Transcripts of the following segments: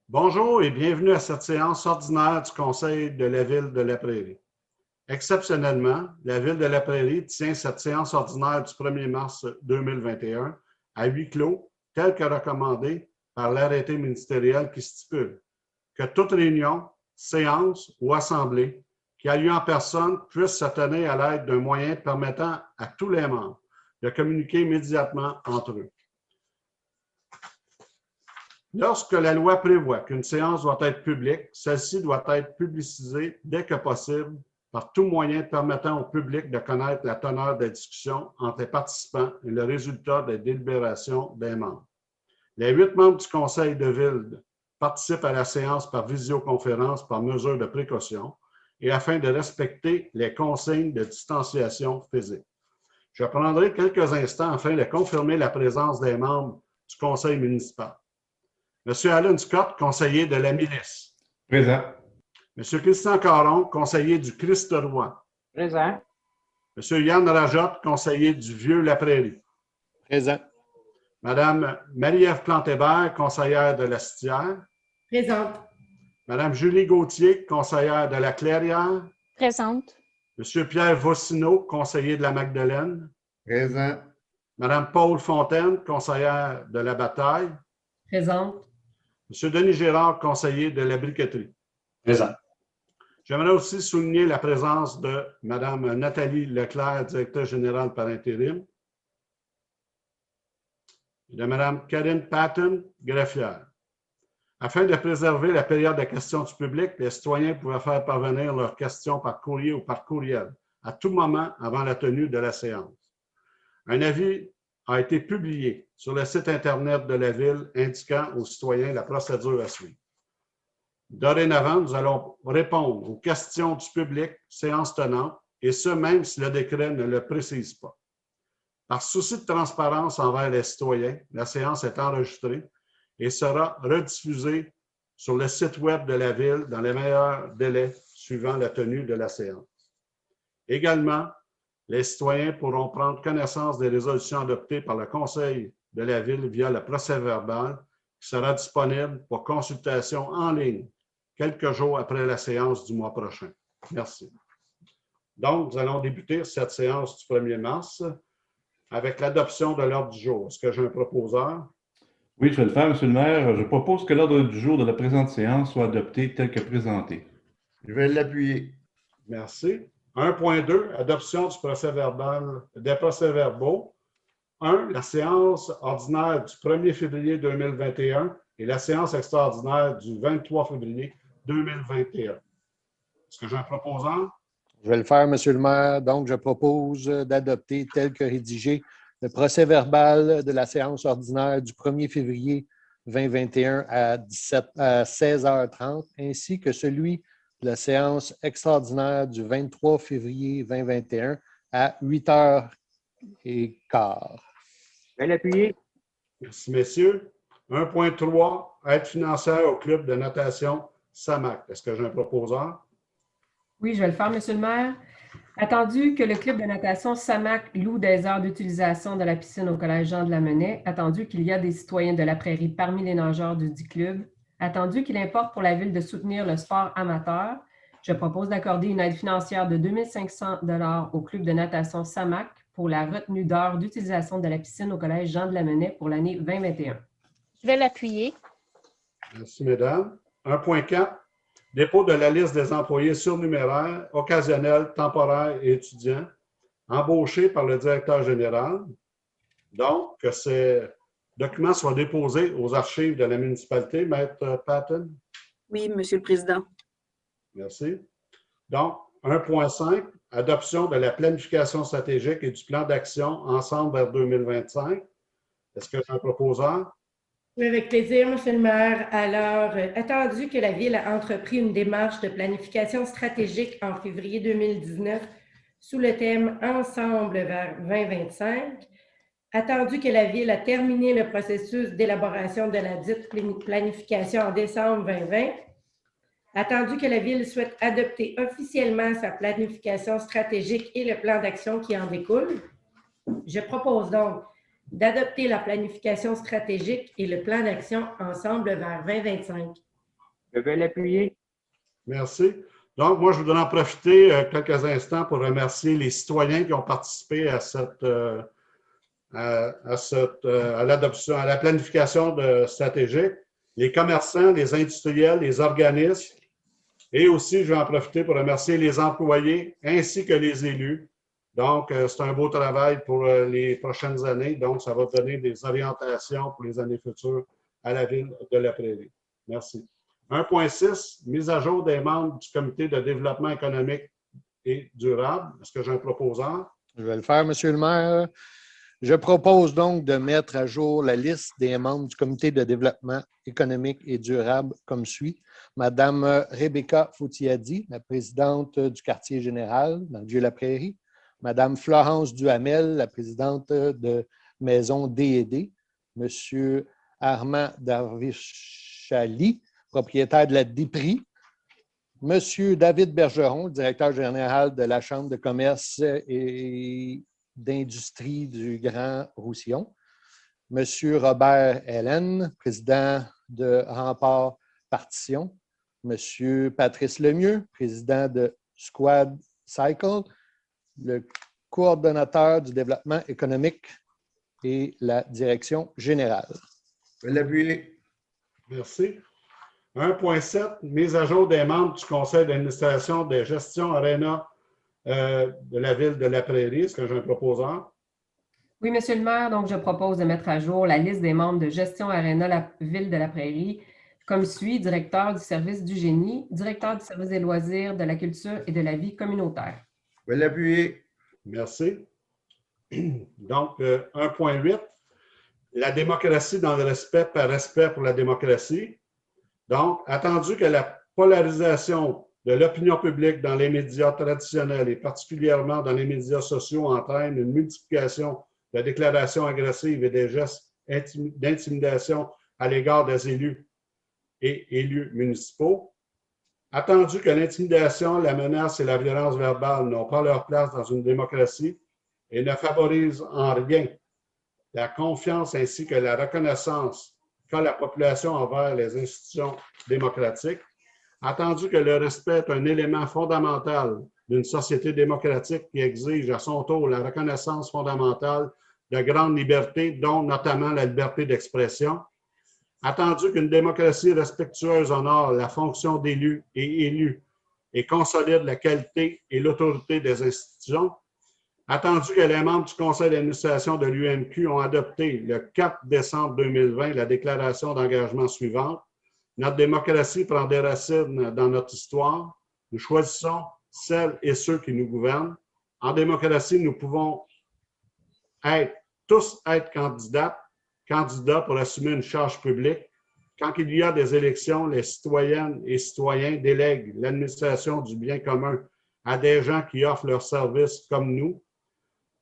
Bonjour et bienvenue à cette séance ordinaire du Conseil de la Ville de La Prairie. Exceptionnellement, la Ville de La Prairie tient cette séance ordinaire du 1er mars 2021 à huis clos, tel que recommandé par l'arrêté ministériel qui stipule que toute réunion, séance ou assemblée qui a lieu en personne puisse se tenir à l'aide d'un moyen permettant à tous les membres de communiquer immédiatement entre eux. Lorsque la loi prévoit qu'une séance doit être publique, celle-ci doit être publicisée dès que possible par tout moyen permettant au public de connaître la teneur des discussions entre les participants et le résultat des délibérations des membres. Les 8 membres du Conseil de ville participent à la séance par visioconférence par mesure de précaution et afin de respecter les consignes de distanciation physique. Je prendrai quelques instants afin de confirmer la présence des membres du Conseil municipal. Monsieur Alan Scott, conseiller de la milice. Présent. Monsieur Christian Caron, conseiller du Christ-Roi. Présent. Monsieur Yann Rajotte, conseiller du Vieux-La Prairie. Présent. Madame Marie-Ève Plantébert, conseillère de la Citière. Présente. Madame Julie Gauthier, conseillère de la Clairière. Présente. Monsieur Pierre Vossineau, conseiller de la Magdeleine. Présent. Madame Paul Fontaine, conseillère de la Bataille. Présente. Monsieur Denis Gérard, conseiller de la Briqueterie. Présent. J'aimerais aussi souligner la présence de Mme Nathalie Leclerc, directrice générale par intérim, et de Mme Karine Patton, greffière. Afin de préserver la période de questions du public, les citoyens pouvaient faire parvenir leurs questions par courrier ou par courriel à tout moment avant la tenue de la séance. Un avis a été publié sur le site Internet de la Ville indiquant aux citoyens la procédure à suivre. Dorénavant, nous allons répondre aux questions du public, séance tenante, et ce, même si le décret ne le précise pas. Par souci de transparence envers les citoyens, la séance est enregistrée et sera rediffusée sur le site Web de la Ville dans les meilleurs délais suivant la tenue de la séance. Également, les citoyens pourront prendre connaissance des résolutions adoptées par le Conseil de la Ville via le procès-verbal qui sera disponible pour consultation en ligne quelques jours après la séance du mois prochain. Merci. Donc, nous allons débuter cette séance du 1er mars avec l'adoption de l'ordre du jour. Est-ce que j'ai un proposeur? Oui, je vais le faire, Monsieur le maire. Je propose que l'ordre du jour de la présente séance soit adopté tel que présenté. Je vais l'appuyer. Merci. 1.2, adoption du procès-verbal, des procès-verbaux. 1, la séance ordinaire du 1er février 2021 et la séance extraordinaire du 23 février 2021. Est-ce que j'ai un proposant? Je vais le faire, Monsieur le maire. Donc, je propose d'adopter tel que rédigé le procès-verbal de la séance ordinaire du 1er février 2021 à 16h30, ainsi que celui de la séance extraordinaire du 23 février 2021 à 8h15. Je vais l'appuyer. Merci, messieurs. 1.3, aide financière au club de natation SAMAC. Est-ce que j'ai un proposeur? Oui, je vais le faire, Monsieur le maire. Attendu que le club de natation SAMAC loue des heures d'utilisation de la piscine au Collège Jean de Lamennais, attendu qu'il y a des citoyens de la Prairie parmi les nageurs du dit club, attendu qu'il importe pour la Ville de soutenir le sport amateur, je propose d'accorder une aide financière de 2 500 $ au club de natation SAMAC pour la retenue d'heures d'utilisation de la piscine au Collège Jean de Lamennais pour l'année 2021. Je vais l'appuyer. Merci, mesdames. 1.4, dépôt de la liste des employés surnuméraires, occasionnels, temporaires et étudiants, embauchés par le directeur général. Donc, que ces documents soient déposés aux archives de la municipalité. Maître Patton? Oui, Monsieur le Président. Merci. Donc, 1.5, adoption de la planification stratégique et du plan d'action ensemble vers 2025. Est-ce que j'ai un proposeur? Oui, avec plaisir, Monsieur le maire. Alors, attendu que la Ville a entrepris une démarche de planification stratégique en février 2019 sous le thème « Ensemble vers 2025 », attendu que la Ville a terminé le processus d'élaboration de la dite planification en décembre 2020, attendu que la Ville souhaite adopter officiellement sa planification stratégique et le plan d'action qui en découle, je propose donc d'adopter la planification stratégique et le plan d'action ensemble vers 2025. Je vais l'appuyer. Merci. Donc, moi, je voudrais en profiter quelques instants pour remercier les citoyens qui ont participé à l'adoption, à la planification stratégique, les commerçants, les industriels, les organismes, et aussi, je vais en profiter pour remercier les employés ainsi que les élus. Donc, c'est un beau travail pour les prochaines années. Donc, ça va donner des orientations pour les années futures à la ville de La Prairie. Merci. 1.6, mise à jour des membres du Comité de développement économique et durable. Est-ce que j'ai un proposant? Je vais le faire, Monsieur le maire. Je propose donc de mettre à jour la liste des membres du Comité de développement économique et durable comme suit. Madame Rebecca Foutiadi, la présidente du quartier général dans le Vieux-la-Prairie. Madame Florence Duhamel, la présidente de Maison D&D. Monsieur Armand Darvichali, propriétaire de la DIPRI. Monsieur David Bergeron, directeur général de la Chambre de commerce et d'industrie du Grand Roussillon. Monsieur Robert Hélène, président de Rempart Partition. Monsieur Patrice Lemieux, président de Squad Cycle, le coordonnateur du développement économique et la direction générale. Je vais l'appuyer. Merci. 1.7, mise à jour des membres du conseil d'administration de gestion Arena de la ville de La Prairie. Est-ce que j'ai un proposant? Oui, Monsieur le maire, donc je propose de mettre à jour la liste des membres de gestion Arena la ville de La Prairie comme suit: directeur du service du génie, directeur du service des loisirs, de la culture et de la vie communautaire. Je vais l'appuyer. Merci. Donc, 1.8, la démocratie dans le respect par respect pour la démocratie. Donc, attendu que la polarisation de l'opinion publique dans les médias traditionnels et particulièrement dans les médias sociaux entraîne une multiplication de déclarations agressives et des gestes d'intimidation à l'égard des élus et élus municipaux, attendu que l'intimidation, la menace et la violence verbale n'ont pas leur place dans une démocratie et ne favorisent en rien la confiance ainsi que la reconnaissance qu'a la population envers les institutions démocratiques, attendu que le respect est un élément fondamental d'une société démocratique qui exige à son tour la reconnaissance fondamentale de grandes libertés, dont notamment la liberté d'expression, attendu qu'une démocratie respectueuse honore la fonction d'élu et élus et consolide la qualité et l'autorité des institutions, attendu que les membres du conseil d'administration de l'UMQ ont adopté le 4 décembre 2020 la déclaration d'engagement suivante: notre démocratie prend des racines dans notre histoire. Nous choisissons celles et ceux qui nous gouvernent. En démocratie, nous pouvons tous être candidats pour assumer une charge publique. Quand il y a des élections, les citoyennes et citoyens délèguent l'administration du bien commun à des gens qui offrent leurs services comme nous.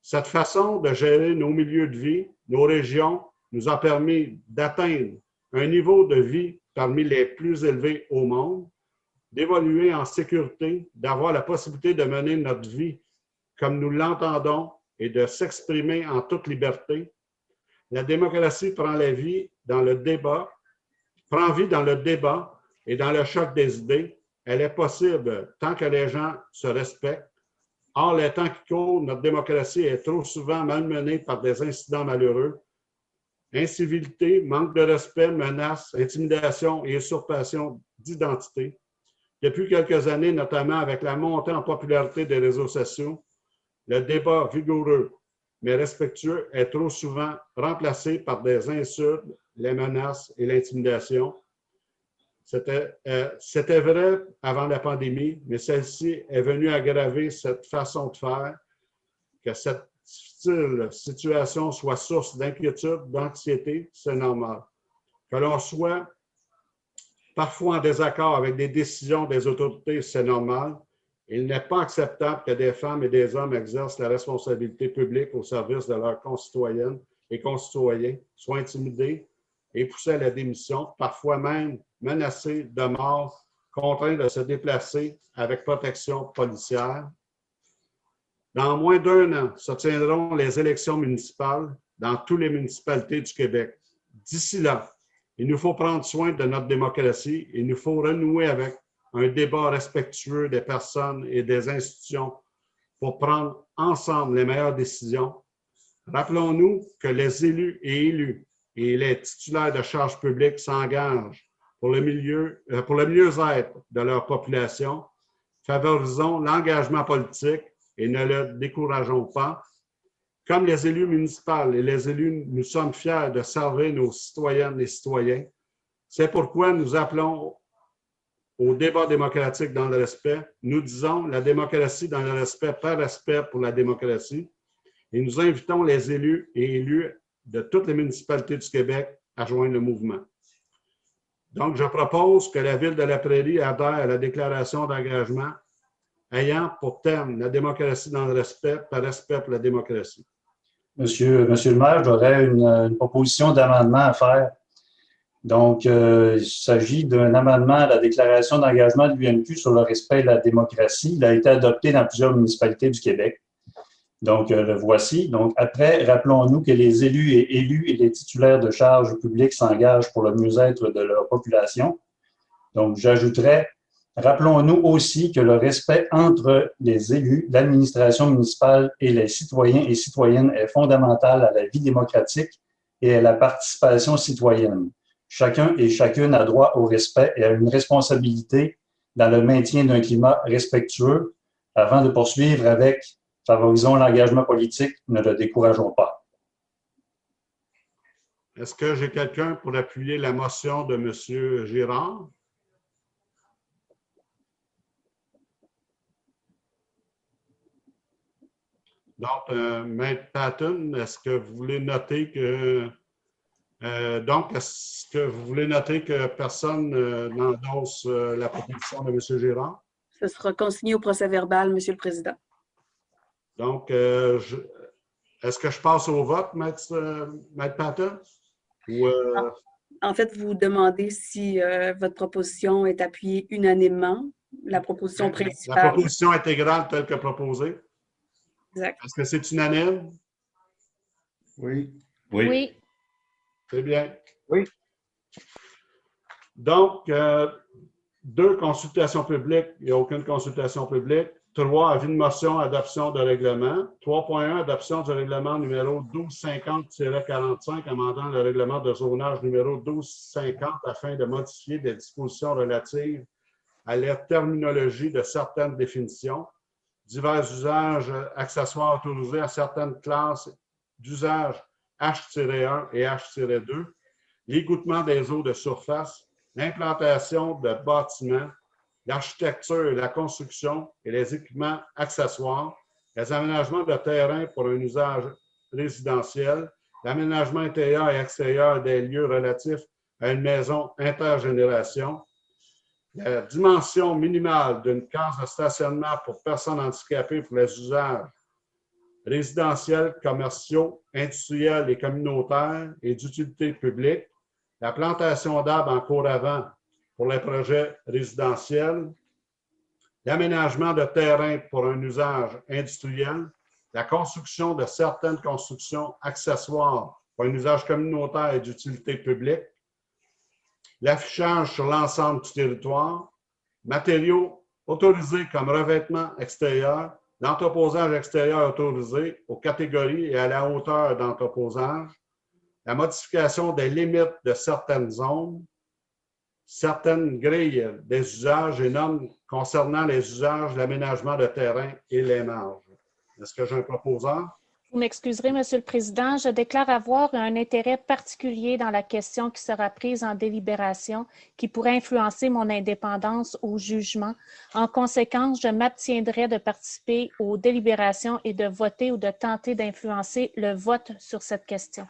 Cette façon de gérer nos milieux de vie, nos régions, nous a permis d'atteindre un niveau de vie parmi les plus élevés au monde, d'évoluer en sécurité, d'avoir la possibilité de mener notre vie comme nous l'entendons et de s'exprimer en toute liberté. La démocratie prend vie dans le débat et dans le choc des idées. Elle est possible tant que les gens se respectent. Or, les temps qui courent, notre démocratie est trop souvent malmenée par des incidents malheureux. Incivilité, manque de respect, menaces, intimidation et usurpation d'identité. Depuis quelques années, notamment avec la montée en popularité des réseaux sociaux, le débat vigoureux mais respectueux est trop souvent remplacé par des insultes, les menaces et l'intimidation. C'était vrai avant la pandémie, mais celle-ci est venue aggraver cette façon de faire, que cette situation soit source d'inquiétude, d'anxiété, c'est normal. Que l'on soit parfois en désaccord avec des décisions des autorités, c'est normal. Il n'est pas acceptable que des femmes et des hommes exercent la responsabilité publique au service de leurs concitoyennes et concitoyens, soient intimidés et poussés à la démission, parfois même menacés de mort, contraints de se déplacer avec protection policière. Dans moins d'1 an, se tiendront les élections municipales dans toutes les municipalités du Québec. D'ici là, Il nous faut prendre soin de notre démocratie. Il nous faut renouer avec un débat respectueux des personnes et des institutions pour prendre ensemble les meilleures décisions. Rappelons-nous que les élus et les titulaires de charges publiques s'engagent pour le mieux-être de leur population. Favorisons l'engagement politique et ne le décourageons pas. Comme les élus municipaux et les élus, nous sommes fiers de servir nos citoyennes et citoyens. C'est pourquoi nous appelons au débat démocratique dans le respect. Nous disons la démocratie dans le respect par respect pour la démocratie. Et nous invitons les élus et élus de toutes les municipalités du Québec à joindre le mouvement. Donc, je propose que la Ville de la Prairie adhère à la déclaration d'engagement ayant pour thème la démocratie dans le respect par respect pour la démocratie. Monsieur le maire, j'aurais une proposition d'amendement à faire. Donc, il s'agit d'un amendement à la déclaration d'engagement de l'UNQ sur le respect de la démocratie. Il a été adopté dans plusieurs municipalités du Québec. Donc, le voici. Donc, après, rappelons-nous que les élus et les titulaires de charges publiques s'engagent pour le mieux-être de leur population. Donc, j'ajouterais, rappelons-nous aussi que le respect entre les élus, l'administration municipale et les citoyens et citoyennes est fondamental à la vie démocratique et à la participation citoyenne. Chacun et chacune a droit au respect et à une responsabilité dans le maintien d'un climat respectueux. Avant de poursuivre avec « Favorisons l'engagement politique, ne le décourageons pas ». Est-ce que j'ai quelqu'un pour appuyer la motion de M. Girard? Donc, Maître Patton, est-ce que vous voulez noter que personne n'endosse la proposition de M. Girard? Ce sera consigné au procès-verbal, Monsieur le Président. Donc, est-ce que je passe au vote, Maître Patton? Ou, En fait, vous demandez si votre proposition est appuyée unanimement, la proposition principale. La proposition intégrale telle que proposée. Exact. Est-ce que c'est unanime? Oui. Oui. Oui. C'est bien. Oui. Donc, 2, consultations publiques. Il n'y a aucune consultation publique. 3, avis de motion, adoption de règlement. 3.1, adoption du règlement numéro 1250-45, amendant le règlement de zonage numéro 1250 afin de modifier des dispositions relatives à la terminologie de certaines définitions, divers usages accessoires autorisés à certaines classes d'usage H-1 et H-2, l'égouttement des eaux de surface, l'implantation de bâtiments, l'architecture, la construction et les équipements accessoires, les aménagements de terrain pour un usage résidentiel, l'aménagement intérieur et extérieur des lieux relatifs à une maison intergénération, la dimension minimale d'une case de stationnement pour personnes handicapées pour les usages résidentiels, commerciaux, industriels et communautaires et d'utilité publique, la plantation d'arbres en cours avant pour les projets résidentiels, l'aménagement de terrain pour un usage industriel, la construction de certaines constructions accessoires pour un usage communautaire et d'utilité publique, l'affichage sur l'ensemble du territoire, matériaux autorisés comme revêtement extérieur, l'entreposage extérieur autorisé aux catégories et à la hauteur d'entreposage, la modification des limites de certaines zones, certaines grilles des usages et normes concernant les usages, l'aménagement de terrain et les marges. Est-ce que j'ai un proposeur? Vous m'excuserez, Monsieur le Président, je déclare avoir un intérêt particulier dans la question qui sera prise en délibération, qui pourrait influencer mon indépendance au jugement. En conséquence, je m'abstiendrai de participer aux délibérations et de voter ou de tenter d'influencer le vote sur cette question.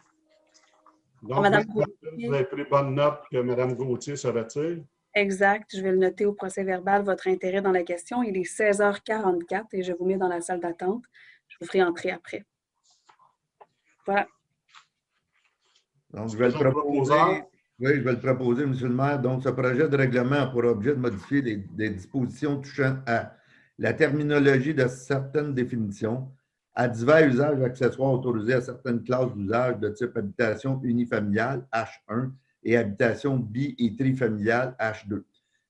Donc, Madame vous avez pris bonne note que Mme Gauthier se retire. Exact. Je vais le noter au procès-verbal, votre intérêt dans la question. Il est 16h44 et je vous mets dans la salle d'attente. Je vous ferai entrer après. Voilà. Donc, je vais le proposer. Oui, je vais le proposer, M. le maire. Donc, ce projet de règlement a pour objet de modifier des dispositions touchant à la terminologie de certaines définitions, à divers usages accessoires autorisés à certaines classes d'usage de type habitation unifamiliale, H1, et habitations bi- et trifamiliales H2,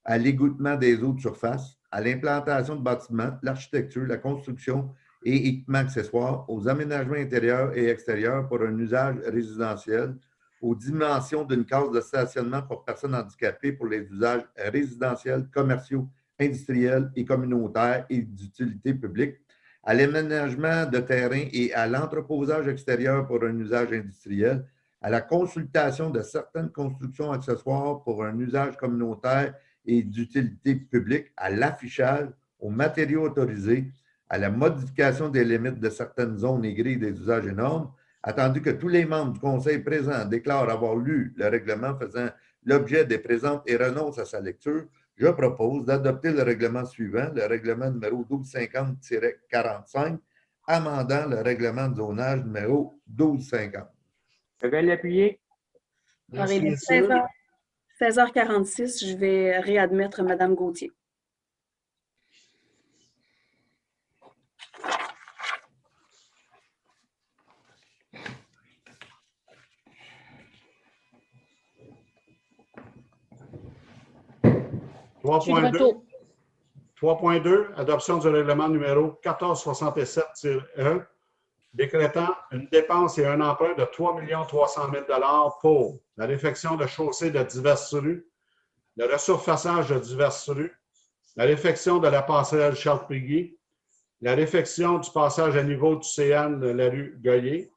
à l'égouttement des eaux de surface, à l'implantation de bâtiments, l'architecture, la construction et équipements accessoires, aux aménagements intérieurs et extérieurs pour un usage résidentiel, aux dimensions d'une case de stationnement pour personnes handicapées pour les usages résidentiels, commerciaux, industriels et communautaires et d'utilité publique, à l'aménagement de terrain et à l'entreposage extérieur pour un usage industriel, à la consultation de certaines constructions accessoires pour un usage communautaire et d'utilité publique, à l'affichage, aux matériaux autorisés, à la modification des limites de certaines zones et grilles des usages et normes, attendu que tous les membres du Conseil présent déclarent avoir lu le règlement faisant l'objet des présentes et renoncent à sa lecture, je propose d'adopter le règlement suivant, le règlement numéro 1250-45, amendant le règlement de zonage numéro 1250. Je vais l'appuyer. Merci, Il est messieurs. 16h46, je vais réadmettre Mme Gauthier. Je suis de 3.2. retour. 3.2, adoption du règlement numéro 1467-1, décrétant une dépense et un emprunt de 3 300 000 $ pour la réfection de chaussées de diverses rues, le resurfaçage de diverses rues, la réfection de la passerelle Charles-Péguy, la réfection du passage à niveau du CN de la rue Goyer,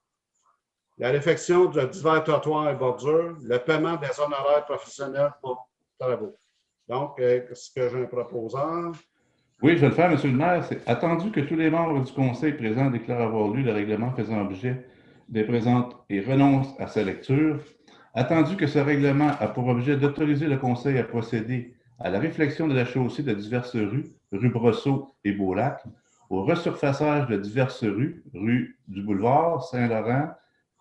la réfection de divers trottoirs et bordures, le paiement des honoraires professionnels pour travaux. Donc, est-ce que j'ai un proposeur? Oui, je vais le faire, M. le maire. C'est attendu que tous les membres du Conseil présent déclarent avoir lu le règlement faisant objet des présentes et renoncent à sa lecture. Attendu que ce règlement a pour objet d'autoriser le Conseil à procéder à la réflexion de la chaussée de diverses rues, rue Brosseau et Beaulac, au resurfaçage de diverses rues, rue du Boulevard Saint-Laurent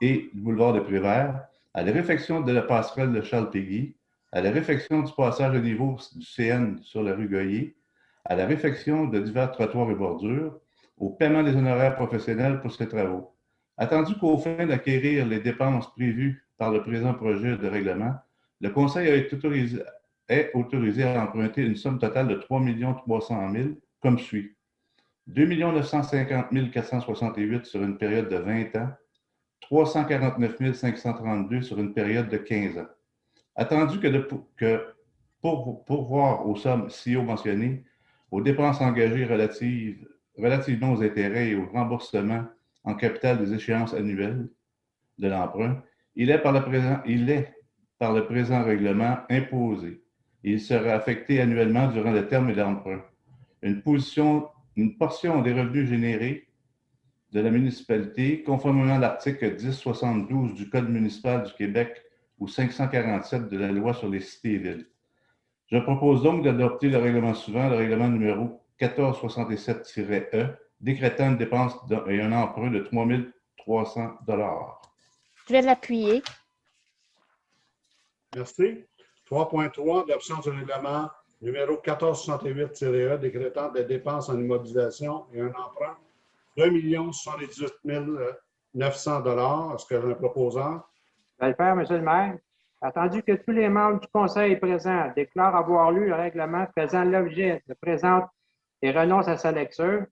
et du Boulevard de Prévert, à la réfection de la passerelle de Charles-Péguy, à la réfection du passage à niveau du CN sur la rue Goyer, à la réfection de divers trottoirs et bordures, au paiement des honoraires professionnels pour ces travaux. Attendu qu'au fin d'acquérir les dépenses prévues par le présent projet de règlement, le Conseil est autorisé à emprunter une somme totale de 3 300 000 comme suit. 2 950 468 sur une période de 20 ans, 349 532 sur une période de 15 ans. Attendu que pour pourvoir aux sommes ci-haut mentionnées, aux dépenses engagées relativement aux intérêts et au remboursement en capital des échéances annuelles de l'emprunt, il est par le présent règlement imposé. Il sera affecté annuellement durant le terme de l'emprunt. Une portion des revenus générés de la municipalité, conformément à l'article 1072 du Code municipal du Québec ou 547 de la Loi sur les cités et villes. Je propose donc d'adopter le règlement suivant, le règlement numéro 1467-E, décrétant une dépense et un emprunt de 3 300 $. Je vais l'appuyer. Merci. 3.3, adoption du règlement numéro 1468-E, décrétant des dépenses en immobilisation et un emprunt de 1 78 900 $. Est-ce que j'ai un proposeur? Je vais le faire, M. le maire. Attendu que tous les membres du Conseil présent déclarent avoir lu le règlement faisant l'objet de présente et renoncent à sa lecture,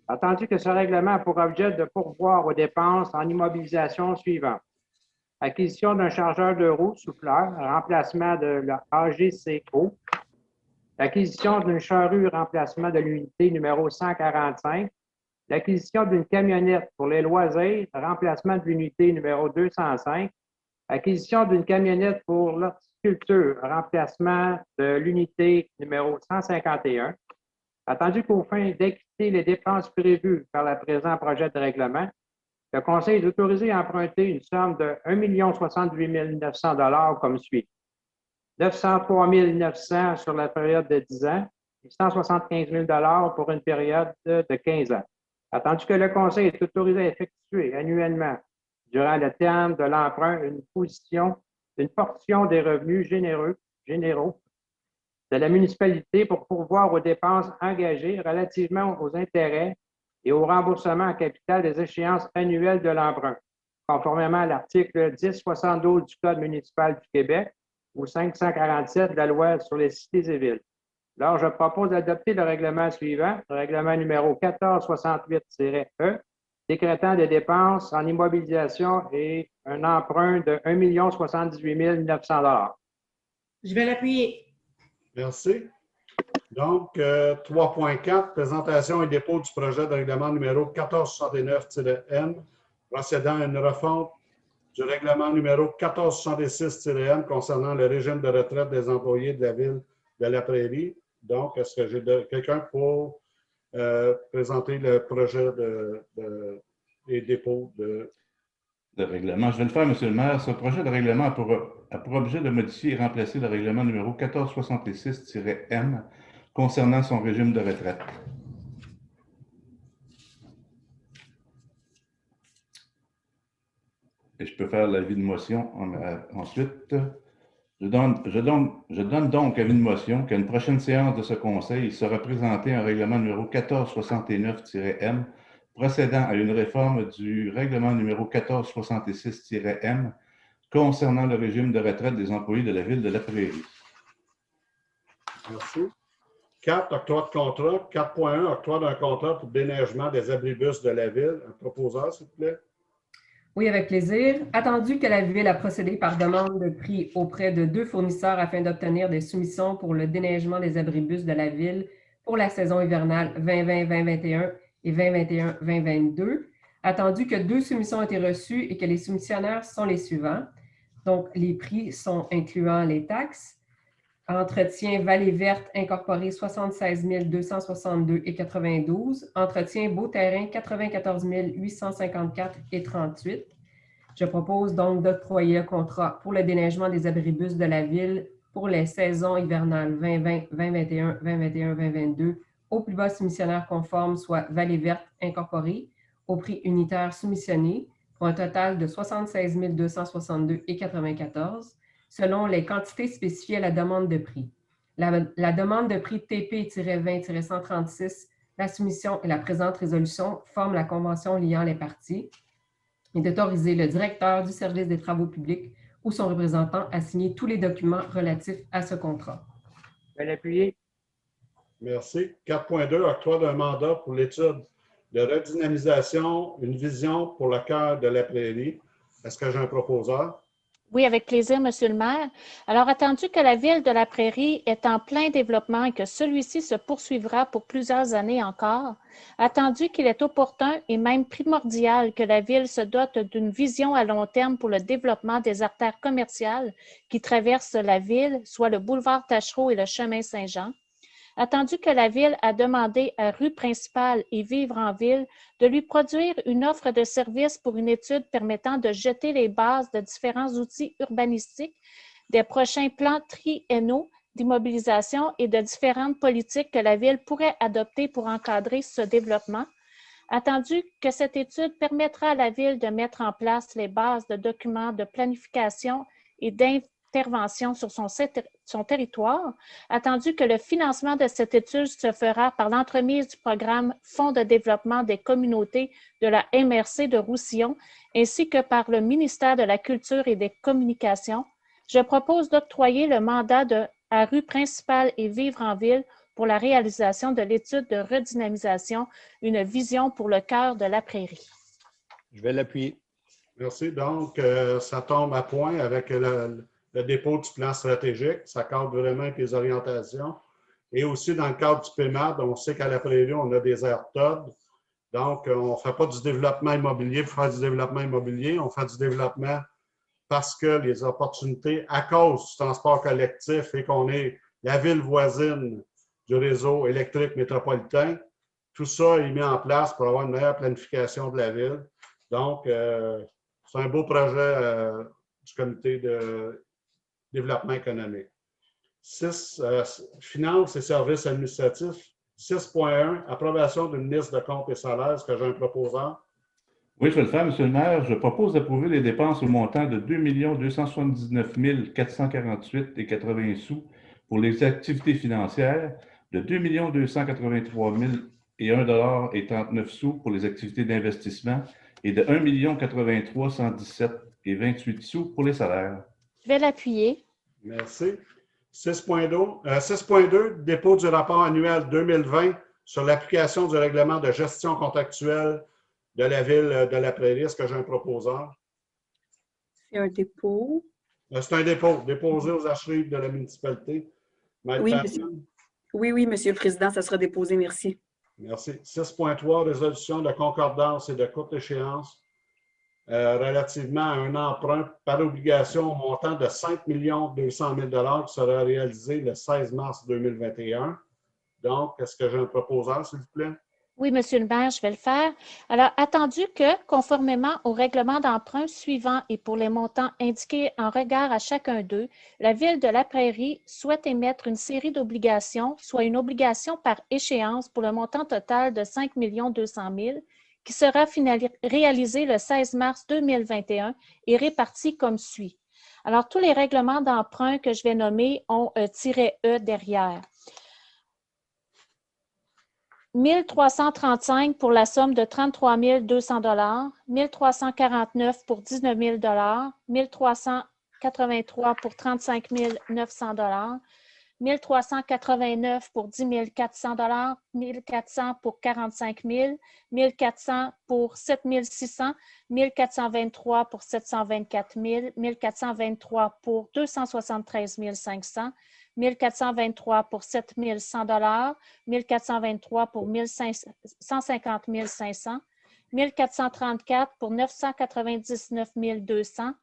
attendu que ce règlement a pour objet de pourvoir aux dépenses en immobilisation suivantes. Acquisition d'un chargeur de roue souffleur, remplacement de la AGCO, l'acquisition d'une charrue, remplacement de l'unité numéro 145, l'acquisition d'une camionnette pour les loisirs, remplacement de l'unité numéro 205, acquisition d'une camionnette pour l'horticulture, remplacement de l'unité numéro 151. Attendu qu'au fin d'acquitter les dépenses prévues par le présent projet de règlement, le Conseil est autorisé à emprunter une somme de 1 068 900 $ comme suit. 903 900 sur la période de 10 ans et 175 000 $ pour une période de 15 ans. Attendu que le Conseil est autorisé à effectuer annuellement, durant le terme de l'emprunt, une portion des revenus généraux de la municipalité pour pourvoir aux dépenses engagées relativement aux intérêts et au remboursement en capital des échéances annuelles de l'emprunt. conformément à l'article 1072 du Code municipal du Québec ou 547 de la loi sur les cités et villes. Alors, je propose d'adopter le règlement suivant, le règlement numéro 1468-E, décrétant des dépenses en immobilisation et un emprunt de 1 078 900 $. Je vais l'appuyer. Merci. Donc, 3.4, présentation et dépôt du projet de règlement numéro 1469-N, procédant à une refonte du règlement numéro 1466-N concernant le régime de retraite des employés de la ville de La Prairie. Donc, est-ce que j'ai quelqu'un pour présenter le projet et dépôt de règlement? Je vais le faire, Monsieur le maire. Ce projet de règlement a pour objet de modifier et remplacer le règlement numéro 1466-M concernant son régime de retraite. Et je peux faire l'avis de motion ensuite. Je donne donc avis de motion qu'à une prochaine séance de ce Conseil, il sera présenté un règlement numéro 1469-M procédant à une réforme du règlement numéro 1466-M concernant le régime de retraite des employés de la ville de La Prairie. Merci. 4, octroi de contrat. 4.1, octroi d'un contrat pour déneigement des abribus de la ville. Un proposeur, s'il vous plaît. Oui, avec plaisir. Attendu que la Ville a procédé par demande de prix auprès de 2 fournisseurs afin d'obtenir des soumissions pour le déneigement des abribus de la Ville pour la saison hivernale 2020-2021 et 2021-2022. Attendu que 2 soumissions ont été reçues et que les soumissionnaires sont les suivants. Donc, les prix sont incluant les taxes. Entretien Vallée Verte incorporé 76 262,92. Entretien Beau Terrain 94 854,38. Je propose donc d'octroyer le contrat pour le déneigement des abribus de la ville pour les saisons hivernales 2020, 2021, 2021, 2022 au plus bas soumissionnaire conforme, soit Vallée Verte incorporé, au prix unitaire soumissionné pour un total de 76 262,94. selon les quantités spécifiées à la demande de prix. La demande de prix TP-20-136, la soumission et la présente résolution forment la convention liant les parties et d'autoriser le directeur du service des travaux publics ou son représentant à signer tous les documents relatifs à ce contrat. Je vais l'appuyer. Merci. 4.2, octroi d'un mandat pour l'étude de redynamisation, une vision pour le cœur de La Prairie. Est-ce que j'ai un proposeur? Oui, avec plaisir, Monsieur le maire. Alors, attendu que la ville de La Prairie est en plein développement et que celui-ci se poursuivra pour plusieurs années encore, attendu qu'il est opportun et même primordial que la ville se dote d'une vision à long terme pour le développement des artères commerciales qui traversent la ville, soit le boulevard Tachereau et le chemin Saint-Jean, attendu que la Ville a demandé à Rue principale et Vivre en Ville de lui produire une offre de services pour une étude permettant de jeter les bases de différents outils urbanistiques, des prochains plans triennaux d'immobilisation et de différentes politiques que la Ville pourrait adopter pour encadrer ce développement, attendu que cette étude permettra à la Ville de mettre en place les bases de documents de planification et d'intervention sur son territoire, attendu que le financement de cette étude se fera par l'entremise du programme Fonds de développement des communautés de la MRC de Roussillon, ainsi que par le ministère de la Culture et des Communications, je propose d'octroyer le mandat à Rue principale et Vivre en Ville pour la réalisation de l'étude de redynamisation, une vision pour le cœur de La Prairie. Je vais l'appuyer. Merci. Donc, ça tombe à point avec le dépôt du plan stratégique. Ça cadre vraiment avec les orientations. Et aussi, dans le cadre du PMAD, on sait qu'à La Prairie, on a des aires TOD. Donc, on ne fait pas du développement immobilier pour faire du développement immobilier. On fait du développement parce que les opportunités, à cause du transport collectif et qu'on est la ville voisine du réseau électrique métropolitain, tout ça est mis en place pour avoir une meilleure planification de la ville. Donc, c'est un beau projet du comité de développement économique. 6, finances et services administratifs. 6.1, approbation d'une liste de comptes et salaires. Est-ce que j'ai un proposant? Oui, je vais le faire, Monsieur le maire. Je propose d'approuver les dépenses au montant de 2 279 448,80 sous pour les activités financières, de 2 283 001,39 $ pour les activités d'investissement et de 1 83 117 et 28 sous pour les salaires. Je vais l'appuyer. Merci. 6.2, dépôt du rapport annuel 2020 sur l'application du règlement de gestion contractuelle de la Ville de la Prairie. Est-ce que j'ai un proposeur? C'est un dépôt. C'est un dépôt, déposé aux archives de la municipalité. Maître Oui, Patton? oui, Monsieur le Président, ça sera déposé. Merci. Merci. 6.3, résolution de concordance et de courte échéance relativement à un emprunt par obligation au montant de 5 200 000 qui sera réalisé le 16 mars 2021. Donc, est-ce que j'ai un proposeur, s'il vous plaît? Oui, Monsieur le maire, je vais le faire. Alors, attendu que, conformément au règlement d'emprunt suivant et pour les montants indiqués en regard à chacun d'eux, la Ville de la Prairie souhaite émettre une série d'obligations, soit une obligation par échéance pour le montant total de 5 200 000 qui sera réalisé le 16 mars 2021 et réparti comme suit. Alors, tous les règlements d'emprunt que je vais nommer ont -E derrière. 1 335 pour la somme de 33 200 $, 1 349 pour 19 000 $, 1 383 pour 35 900 $, 1 389 pour 10 400 $, 1 400 pour 45 000, 1 400 pour 7 600, 1 423 pour 724 000, 1 423 pour 273 500, 1 423 pour 7 100 $, 1 423 pour 150 500, 1 434 pour 999 200,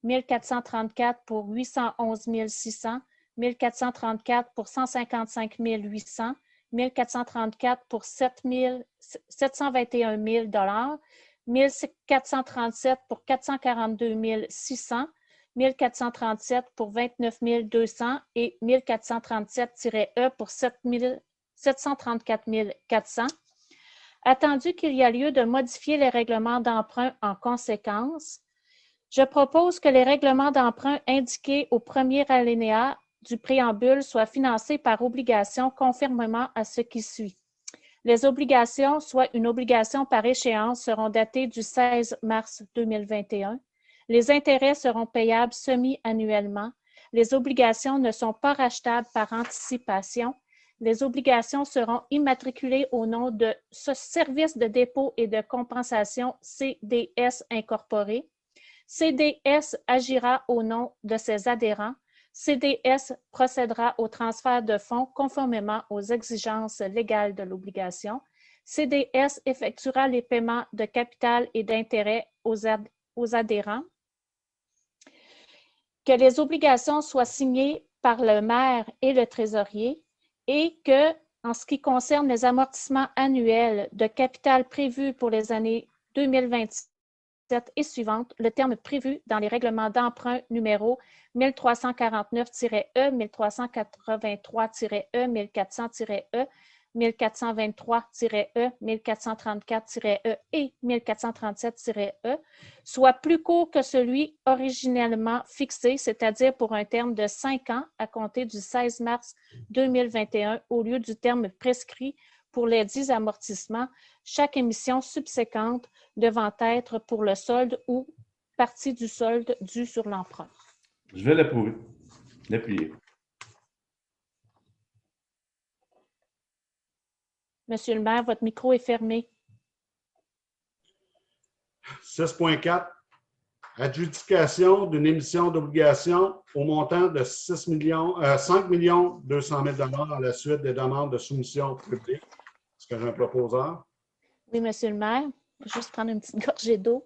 1 434 pour 811 600, 1 434 pour 155 800, 1 434 pour 721 000 $, 1 437 pour 442 600, 1 437 pour 29 200 et 1 437-E pour 734 400. Attendu qu'il y a lieu de modifier les règlements d'emprunt en conséquence, je propose que les règlements d'emprunt indiqués au premier alinéa du préambule soient financés par obligation conformément à ce qui suit. Les obligations, soit une obligation par échéance, seront datées du 16 mars 2021. Les intérêts seront payables semi-annuellement. Les obligations ne sont pas rachetables par anticipation. Les obligations seront immatriculées au nom de ce Service de dépôt et de compensation CDS Incorporé. CDS agira au nom de ses adhérents. CDS procédera au transfert de fonds conformément aux exigences légales de l'obligation. CDS effectuera les paiements de capital et d'intérêt aux adhérents. Que les obligations soient signées par le maire et le trésorier et que, en ce qui concerne les amortissements annuels de capital prévus pour les années 2027 et suivantes, le terme prévu dans les règlements d'emprunt numéro 1349-E, 1383-E, 1400-E, 1423-E, 1434-E et 1437-E soit plus court que celui originellement fixé, c'est-à-dire pour un terme de 5 ans à compter du 16 mars 2021 au lieu du terme prescrit pour les 10 amortissements, chaque émission subséquente devant être pour le solde ou partie du solde dû sur l'emprunt. Je vais l'approuver. L'appuyer. Monsieur le maire, votre micro est fermé. 6.4, adjudication d'une émission d'obligation au montant de 5 200 000 $ à la suite des demandes de soumission publique. Est-ce que j'ai un proposeur? Oui, monsieur le maire. Je vais juste prendre une petite gorgée d'eau.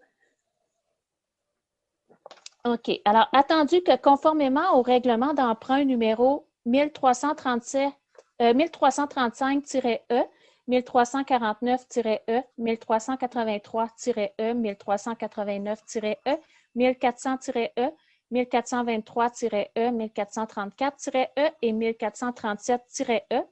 OK. Alors, attendu que conformément au règlement d'emprunt numéro 1335-E, 1349-E, 1383-E, 1389-E, 1400-E, 1423-E, 1434-E et 1437-E,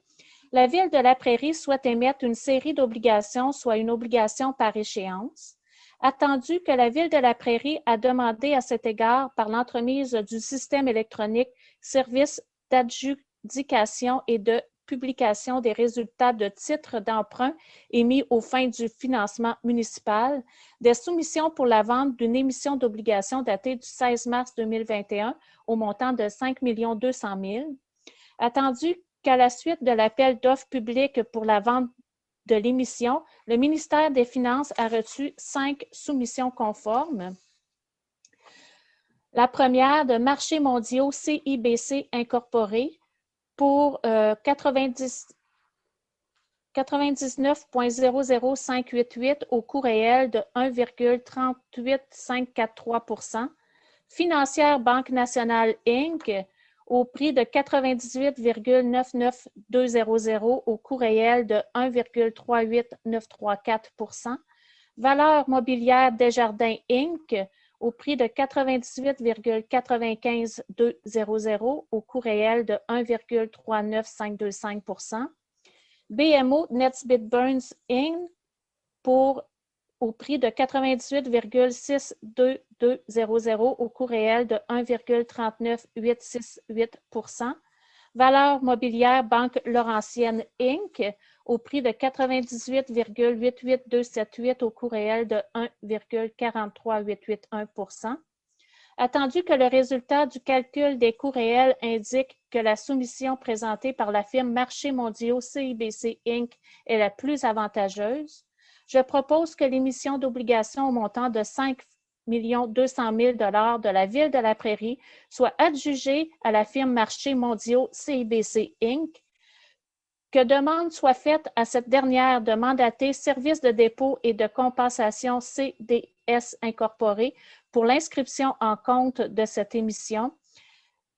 la Ville de la Prairie souhaite émettre une série d'obligations, soit une obligation par échéance. Attendu que la Ville de la Prairie a demandé à cet égard, par l'entremise du système électronique Service d'adjudication et de publication des résultats de titres d'emprunt émis aux fins du financement municipal, des soumissions pour la vente d'une émission d'obligations datée du 16 mars 2021 au montant de 5 200 000. Attendu qu'à la suite de l'appel d'offres public pour la vente de l'émission, le ministère des Finances a reçu 5 soumissions conformes. La première de Marchés mondiaux CIBC Incorporé pour 99,00588 au coût réel de 1,38543 %. Financière Banque Nationale Inc. au prix de 98,99200 au coût réel de 1,38934 %. Valeur mobilière Desjardins Inc. au prix de 98,95200 au coût réel de 1,39525 %. BMO NetSpeed Burns Inc. au prix de 98,62200 au coût réel de 1,39868 %. Valeur mobilière Banque Laurentienne Inc. au prix de 98,88278 au coût réel de 1,43881 %. Attendu que le résultat du calcul des coûts réels indique que la soumission présentée par la firme Marchés mondiaux CIBC Inc. est la plus avantageuse, je propose que l'émission d'obligations au montant de 5 200 000 $ de la Ville de la Prairie soit adjugée à la firme Marchés mondiaux CIBC Inc., que demande soit faite à cette dernière de mandater Service de dépôt et de compensation CDS Incorporé pour l'inscription en compte de cette émission,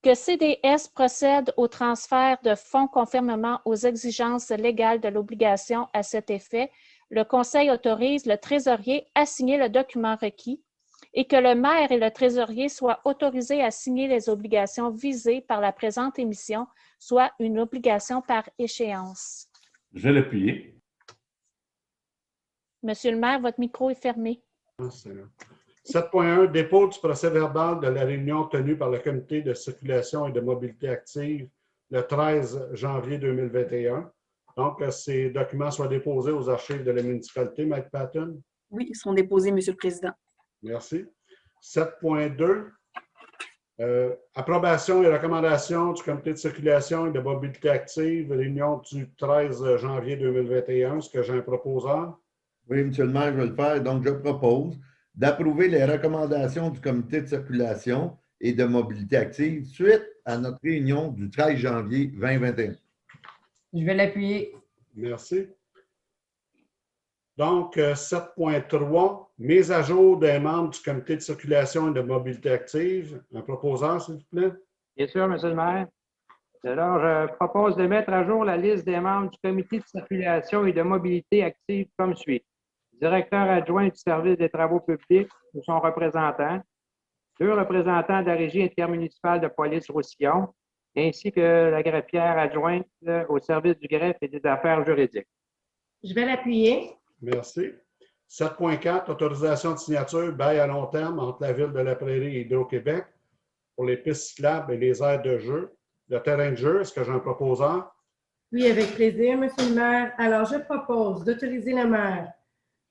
que CDS procède au transfert de fonds conformément aux exigences légales de l'obligation à cet effet, le Conseil autorise le trésorier à signer le document requis et que le maire et le trésorier soient autorisés à signer les obligations visées par la présente émission, soit une obligation par échéance. Je vais l'appuyer. Monsieur le maire, votre micro est fermé. 7.1, dépôt du procès-verbal de la réunion tenue par le Comité de circulation et de mobilité active le 13 janvier 2021. Donc, ces documents soient déposés aux archives de la municipalité. Maître Patton? Oui, ils seront déposés, Monsieur le Président. Merci. 7.2, approbation et recommandation du Comité de circulation et de mobilité active, réunion du 13 janvier 2021. Est-ce que j'ai un proposeur? Oui, Monsieur le maire, je vais le faire. Donc, je propose d'approuver les recommandations du Comité de circulation et de mobilité active suite à notre réunion du 13 janvier 2021. Je vais l'appuyer. Merci. Donc, 7.3, mise à jour des membres du Comité de circulation et de mobilité active. Un proposeur, s'il vous plaît? Bien sûr, Monsieur le maire. Alors, je propose de mettre à jour la liste des membres du Comité de circulation et de mobilité active comme suit. Directeur adjoint du service des travaux publics ou son représentant, 2 représentants de la Régie intermunicipale de police Roussillon, ainsi que la greffière adjointe au service du greffe et des affaires juridiques. Je vais l'appuyer. Merci. 7.4, autorisation de signature, bail à long terme entre la Ville de la Prairie et Hydro-Québec pour les pistes cyclables et les aires de jeu. Le terrain de jeu, est-ce que j'ai un proposeur? Oui, avec plaisir, Monsieur le maire. Alors, je propose d'autoriser le maire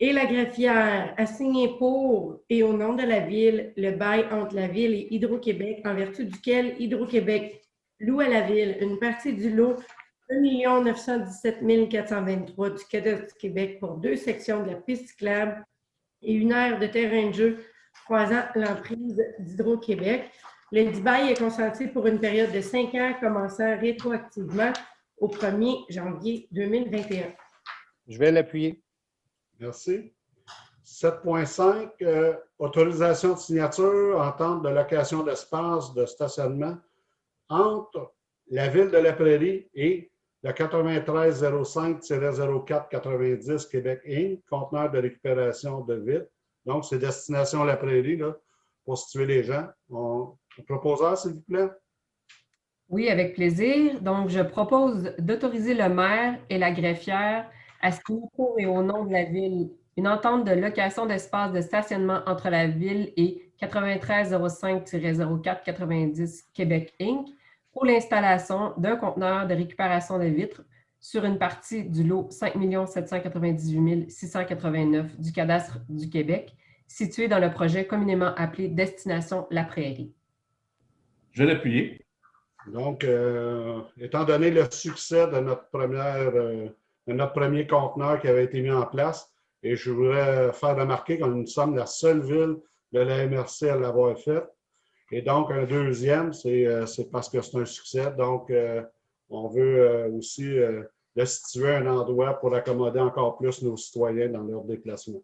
et la greffière à signer pour et au nom de la Ville le bail entre la Ville et Hydro-Québec, en vertu duquel Hydro-Québec loue à la Ville une partie du lot 1 917 423 du Cadastre du Québec pour 2 sections de la piste cyclable et une aire de terrain de jeu croisant l'emprise d'Hydro-Québec. Le dit bail est consenti pour une période de 5 ans commençant rétroactivement au 1er janvier 2021. Je vais l'appuyer. Merci. 7.5, autorisation de signature, entente de location d'espace de stationnement entre la Ville de la Prairie et le 9305-0490 Québec Inc., conteneur de récupération de vide. Donc, c'est destination à la Prairie, là, pour situer les gens. Proposeur, s'il vous plaît? Oui, avec plaisir. Donc, je propose d'autoriser le maire et la greffière à signer pour et au nom de la Ville une entente de location d'espace de stationnement entre la Ville et 9305-0490 Québec Inc. pour l'installation d'un conteneur de récupération de vitres sur une partie du lot 5 798 689 du cadastre du Québec, situé dans le projet communément appelé Destination La Prairie. Je vais l'appuyer. Donc, étant donné le succès de notre premier conteneur qui avait été mis en place, et je voudrais faire remarquer que nous sommes la seule ville de la MRC à l'avoir fait. Et donc, un deuxième, c'est parce que c'est un succès. Donc, on veut aussi le situer à un endroit pour accommoder encore plus nos citoyens dans leur déplacement.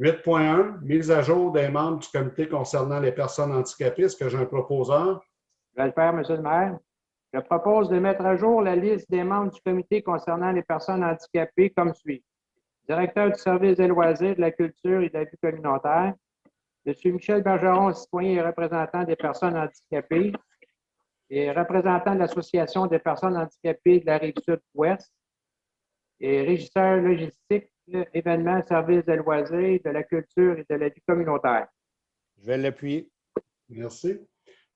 8.1, mise à jour des membres du comité concernant les personnes handicapées. Est-ce que j'ai un proposeur? Je vais le faire, M. le maire. Je propose de mettre à jour la liste des membres du comité concernant les personnes handicapées comme suit. Directeur du service des loisirs, de la culture et de la vie communautaire, M. Michel Bergeron, citoyen et représentant des personnes handicapées, et représentant de l'Association des personnes handicapées de la Rive-Sud-Ouest, et régisseur logistique, événements, services de loisirs, de la culture et de la vie communautaire. Je vais l'appuyer. Merci.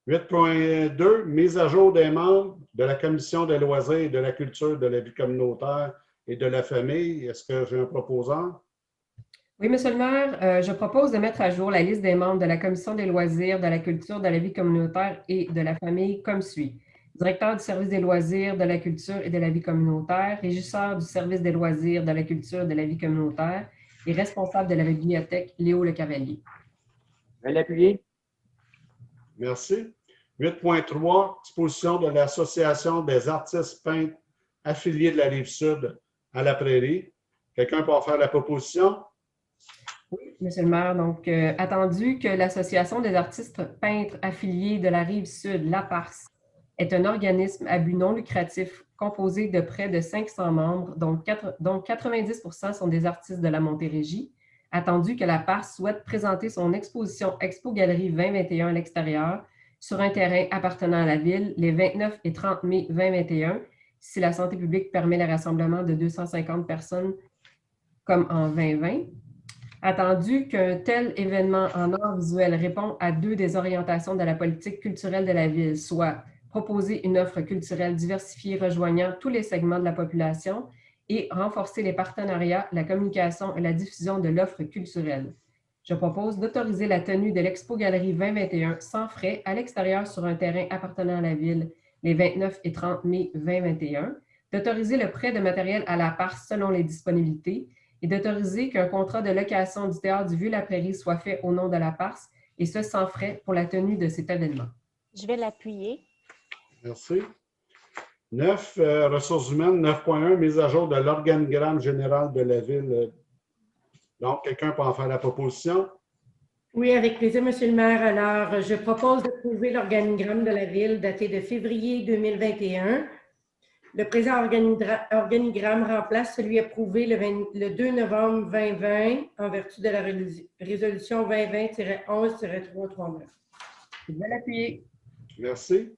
8.2, mise à jour des membres de la Commission des loisirs et de la culture, de la vie communautaire et de la famille. Est-ce que j'ai un proposant? Oui, M. le maire, je propose de mettre à jour la liste des membres de la Commission des loisirs, de la culture, de la vie communautaire et de la famille comme suit. Directeur du service des loisirs, de la culture et de la vie communautaire, régisseur du service des loisirs, de la culture, de la vie communautaire et responsable de la bibliothèque Léo Le Cavalier. Je vais l'appuyer. Merci. 8.3, disposition de l'Association des artistes peintres affiliés de la Rive-Sud à la Prairie. Quelqu'un peut en faire la proposition? Oui, M. le maire. Donc, attendu que l'Association des artistes peintres affiliés de la Rive-Sud, l'APARS, est un organisme à but non lucratif composé de près de 500 membres, dont 90 sont des artistes de la Montérégie, attendu que l'APARS souhaite présenter son exposition Expo Galerie 2021 à l'extérieur sur un terrain appartenant à la Ville les 29 et 30 mai 2021, si la santé publique permet le rassemblement de 250 personnes comme en 2020. Attendu qu'un tel événement en art visuel répond à deux des orientations de la politique culturelle de la Ville, soit proposer une offre culturelle diversifiée rejoignant tous les segments de la population et renforcer les partenariats, la communication et la diffusion de l'offre culturelle. Je propose d'autoriser la tenue de l'Expo Galerie 2021 sans frais à l'extérieur sur un terrain appartenant à la Ville les 29 et 30 mai 2021, d'autoriser le prêt de matériel à la part selon les disponibilités et d'autoriser qu'un contrat de location du théâtre du Vieux-la-Prairie soit fait au nom de la PARS, et ce sans frais pour la tenue de cet événement. Je vais l'appuyer. Merci. 9, ressources humaines, 9.1, mise à jour de l'organigramme général de la Ville. Donc, quelqu'un peut en faire la proposition? Oui, avec plaisir, M. le maire. Alors, je propose d'approuver l'organigramme de la Ville daté de février 2021. Le présent organigramme remplace celui approuvé le 2 novembre 2020 en vertu de la résolution 2020-11-339. Je vais l'appuyer. Merci.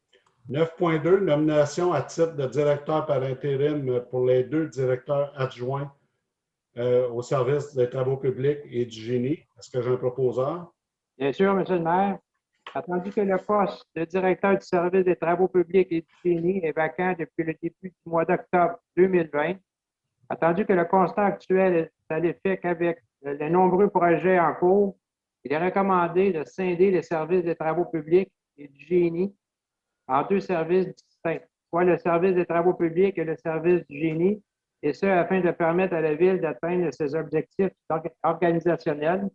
9.2, nomination à titre de directeur par intérim pour les deux directeurs adjoints au service des travaux publics et du génie. Est-ce que j'ai un proposeur? Bien sûr, M. le maire. Attendu que le poste de directeur du service des travaux publics et du génie est vacant depuis le début du mois d'octobre 2020, attendu que le constat actuel est à l'effet qu'avec les nombreux projets en cours, il est recommandé de scinder les services des travaux publics et du génie en deux services distincts, soit le service des travaux publics et le service du génie, et ce, afin de permettre à la Ville d'atteindre ses objectifs organisationnels,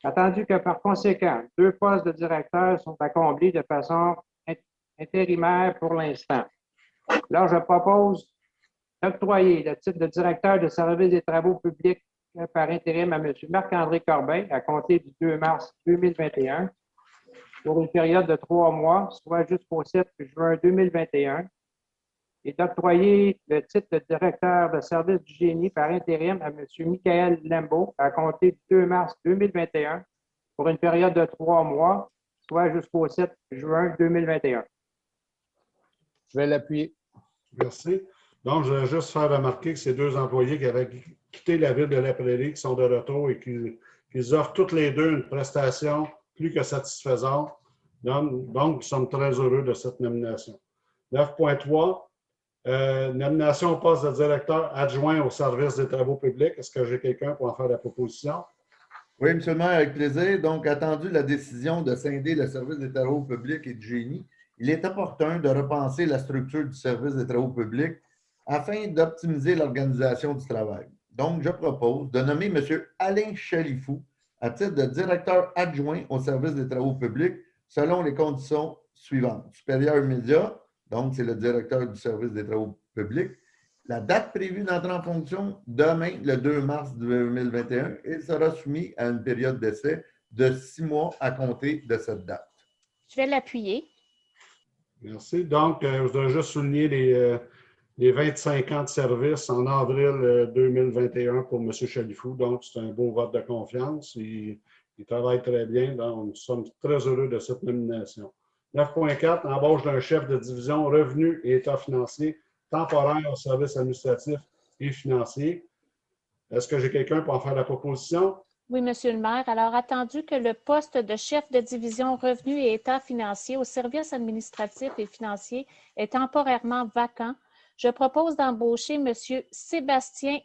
attendu que par conséquent, deux postes de directeur sont à combler de façon intérimaire pour l'instant. Alors, je propose d'octroyer le titre de directeur de service des travaux publics par intérim à M. Marc-André Corbeil à compter du 2 mars 2021 pour une période de 3 mois, soit jusqu'au 7 juin 2021, et d'octroyer le titre de directeur de service du génie par intérim à M. Michael Lembeau à compter du 2 mars 2021 pour une période de 3 mois, soit jusqu'au 7 juin 2021. Je vais l'appuyer. Merci. Donc, je vais juste faire remarquer que ces deux employés qui avaient quitté la Ville de la Prairie, qui sont de retour et qu'ils offrent toutes les deux une prestation plus que satisfaisante. Donc, nous sommes très heureux de cette nomination. 9.3, nomination au poste de directeur adjoint au service des travaux publics. Est-ce que j'ai quelqu'un pour en faire la proposition? Oui, M. le maire, avec plaisir. Donc, attendu la décision de scinder le service des travaux publics et du génie, il est opportun de repenser la structure du service des travaux publics afin d'optimiser l'organisation du travail. Donc, je propose de nommer M. Alain Chalifou à titre de directeur adjoint au service des travaux publics selon les conditions suivantes. Supérieur immédiat, donc c'est le directeur du service des travaux publics. La date prévue d'entrer en fonction, demain, le 2 mars 2021, et sera soumis à une période d'essai de 6 mois à compter de cette date. Je vais l'appuyer. Merci. Donc, je voudrais juste souligner les 25 ans de service en avril 2021 pour M. Chalifou. Donc, c'est un beau vote de confiance. Il travaille très bien. Donc, nous sommes très heureux de cette nomination. 9.4, embauche d'un chef de division revenus et état financier temporaire au service administratif et financier. Est-ce que j'ai quelqu'un pour en faire la proposition? Oui, Monsieur le maire. Alors, attendu que le poste de chef de division revenus et état financier au service administratif et financier est temporairement vacant, je propose d'embaucher M. Sébastien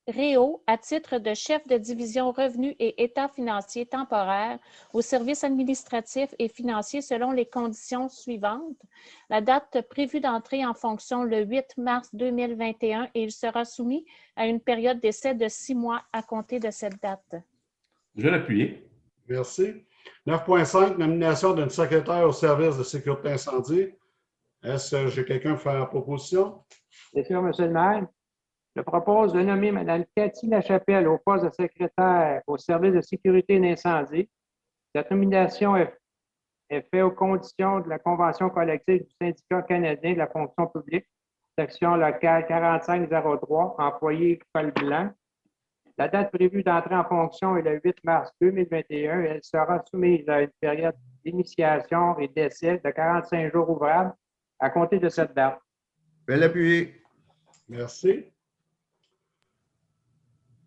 Réau à titre de chef de division revenus et état financier temporaire au service administratif et financier selon les conditions suivantes. La date prévue d'entrée en fonction le 8 mars 2021 et il sera soumis à une période d'essai de 6 mois à compter de cette date. Je vais l'appuyer. Merci. 9.5, nomination d'une secrétaire au service de sécurité incendie. Est-ce que j'ai quelqu'un pour faire la proposition? Bien sûr, M. le maire. Je propose de nommer Mme Cathy Lachapelle au poste de secrétaire au service de sécurité et d'incendie. Cette nomination est faite aux conditions de la Convention collective du syndicat canadien de la fonction publique, section locale 4503, employé col blanc. La date prévue d'entrée en fonction est le 8 mars 2021 et elle sera soumise à une période d'initiation et d'essai de 45 jours ouvrables à compter de cette date. Je vais l'appuyer. Merci.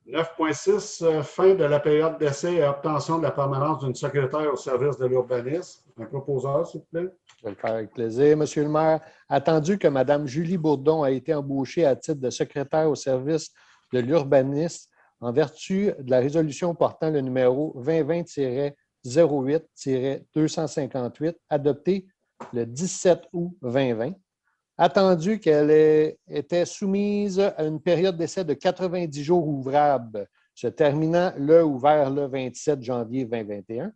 9.6, fin de la période d'essai et obtention de la permanence d'une secrétaire au service de l'urbanisme. Un proposeur, s'il vous plaît. Je vais le faire avec plaisir, Monsieur le maire. Attendu que Mme Julie Bourdon a été embauchée à titre de secrétaire au service de l'urbanisme en vertu de la résolution portant le numéro 2020-08-258 adoptée le 17 août 2020. Attendu qu'elle était soumise à une période d'essai de 90 jours ouvrables, se terminant le ou vers le 27 janvier 2021.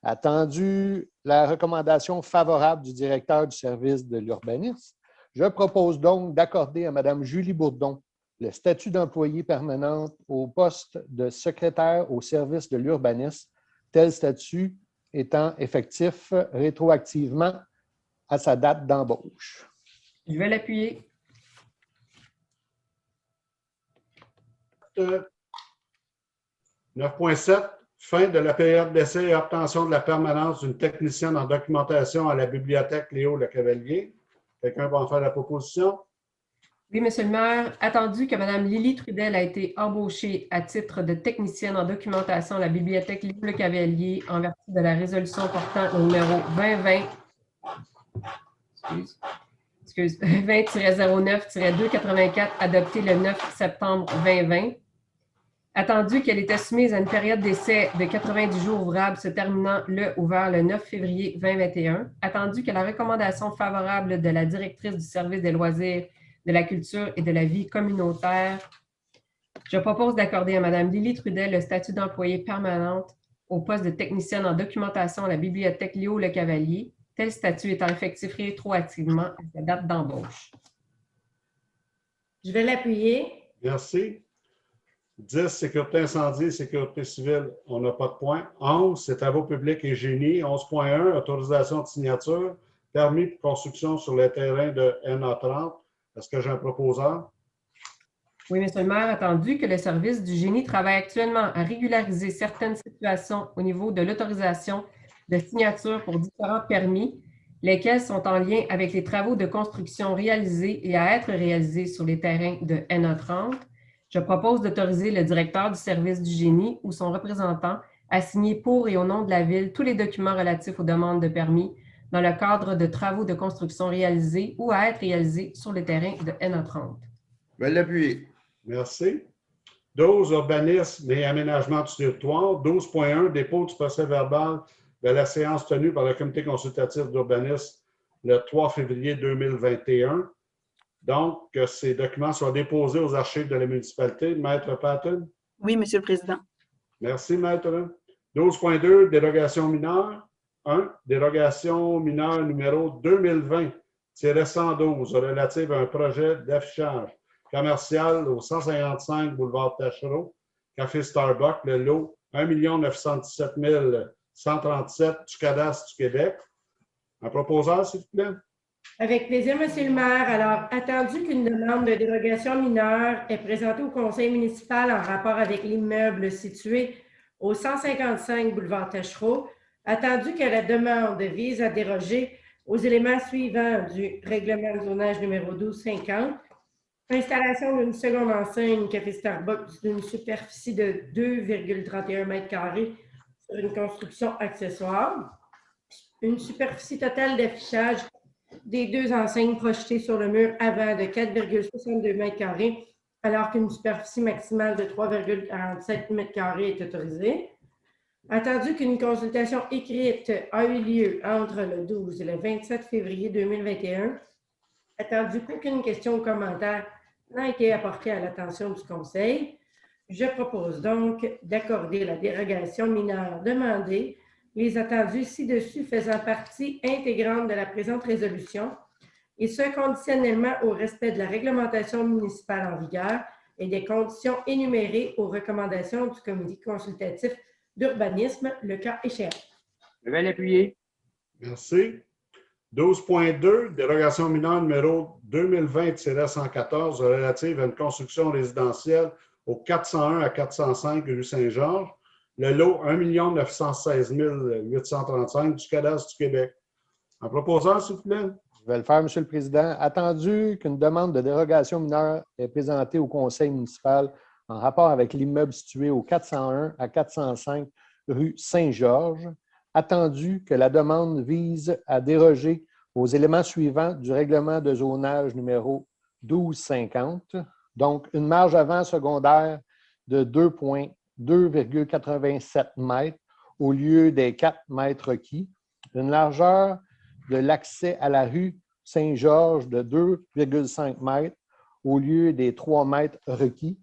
Attendu la recommandation favorable du directeur du service de l'urbanisme, je propose donc d'accorder à Mme Julie Bourdon le statut d'employée permanente au poste de secrétaire au service de l'urbanisme, tel statut étant effectif rétroactivement à sa date d'embauche. Je vais l'appuyer. 9.7, fin de la période d'essai et obtention de la permanence d'une technicienne en documentation à la bibliothèque Léo Le Cavalier. Quelqu'un va en faire la proposition? Oui, Monsieur le maire. Attendu que Mme Lily Trudel a été embauchée à titre de technicienne en documentation à la bibliothèque Léo Le Cavalier en vertu de la résolution portant le numéro 20-09-284 adopté le 9 septembre 2020. Attendu qu'elle était soumise à une période d'essai de 90 jours ouvrables se terminant le ou vers le 9 février 2021. Attendu que la recommandation favorable de la directrice du service des loisirs, de la culture et de la vie communautaire, je propose d'accorder à Mme Lily Trudel le statut d'employée permanente au poste de technicienne en documentation à la bibliothèque Léo Le Cavalier, tel statut étant effectif rétroactivement à sa date d'embauche. Je vais l'appuyer. Merci. 10, sécurité incendie, sécurité civile, on n'a pas de point. 11, c'est travaux publics et génie. 11.1, autorisation de signature, permis de construction sur le terrain de NA30. Est-ce que j'ai un proposeur? Oui, Monsieur le maire, attendu que le service du génie travaille actuellement à régulariser certaines situations au niveau de l'autorisation de signature pour différents permis, lesquels sont en lien avec les travaux de construction réalisés et à être réalisés sur les terrains de NA30, je propose d'autoriser le directeur du service du génie ou son représentant à signer pour et au nom de la Ville tous les documents relatifs aux demandes de permis dans le cadre de travaux de construction réalisés ou à être réalisés sur le terrain de NA30. Je vais l'appuyer. Merci. 12, urbanisme et aménagement du territoire. 12.1, dépôt du procès-verbal de la séance tenue par le comité consultatif d'urbanisme le 3 février 2021. Donc, que ces documents soient déposés aux archives de la municipalité. Maître Patton? Oui, Monsieur le Président. Merci, Maître. 12.2, dérogation mineure. 1. Dérogation mineure numéro 2020-112 relative à un projet d'affichage commercial au 155 boulevard Tachereau, Café Starbucks, le lot 1 917 137 du cadastre du Québec. Un proposeur, s'il vous plaît. Avec plaisir, Monsieur le maire. Alors, attendu qu'une demande de dérogation mineure est présentée au conseil municipal en rapport avec l'immeuble situé au 155 boulevard Tachereau, attendu que la demande vise à déroger aux éléments suivants du règlement de zonage numéro 1250, installation d'une seconde enseigne Café Starbucks d'une superficie de 2,31 m² sur une construction accessoire, une superficie totale d'affichage des deux enseignes projetées sur le mur avant de 4,62 m², alors qu'une superficie maximale de 3,47 m² est autorisée. Attendu qu'une consultation écrite a eu lieu entre le 12 et le 27 février 2021, attendu qu'aucune question ou commentaire n'a été apportée à l'attention du Conseil, je propose donc d'accorder la dérogation mineure demandée, les attendus ci-dessus faisant partie intégrante de la présente résolution, et ce conditionnellement au respect de la réglementation municipale en vigueur et des conditions énumérées aux recommandations du comité consultatif d'urbanisme, le cas échéant. Je vais l'appuyer. Merci. 12.2, dérogation mineure numéro 2020-114 relative à une construction résidentielle au 401 à 405 rue Saint-Georges, le lot 1 916 835 du cadastre du Québec. Un proposeur, s'il vous plaît. Je vais le faire, Monsieur le Président. Attendu qu'une demande de dérogation mineure est présentée au conseil municipal en rapport avec l'immeuble situé au 401 à 405 rue Saint-Georges, attendu que la demande vise à déroger aux éléments suivants du règlement de zonage numéro 1250, donc une marge avant secondaire de 2,87 mètres au lieu des 4 mètres requis, une largeur de l'accès à la rue Saint-Georges de 2,5 mètres au lieu des 3 mètres requis.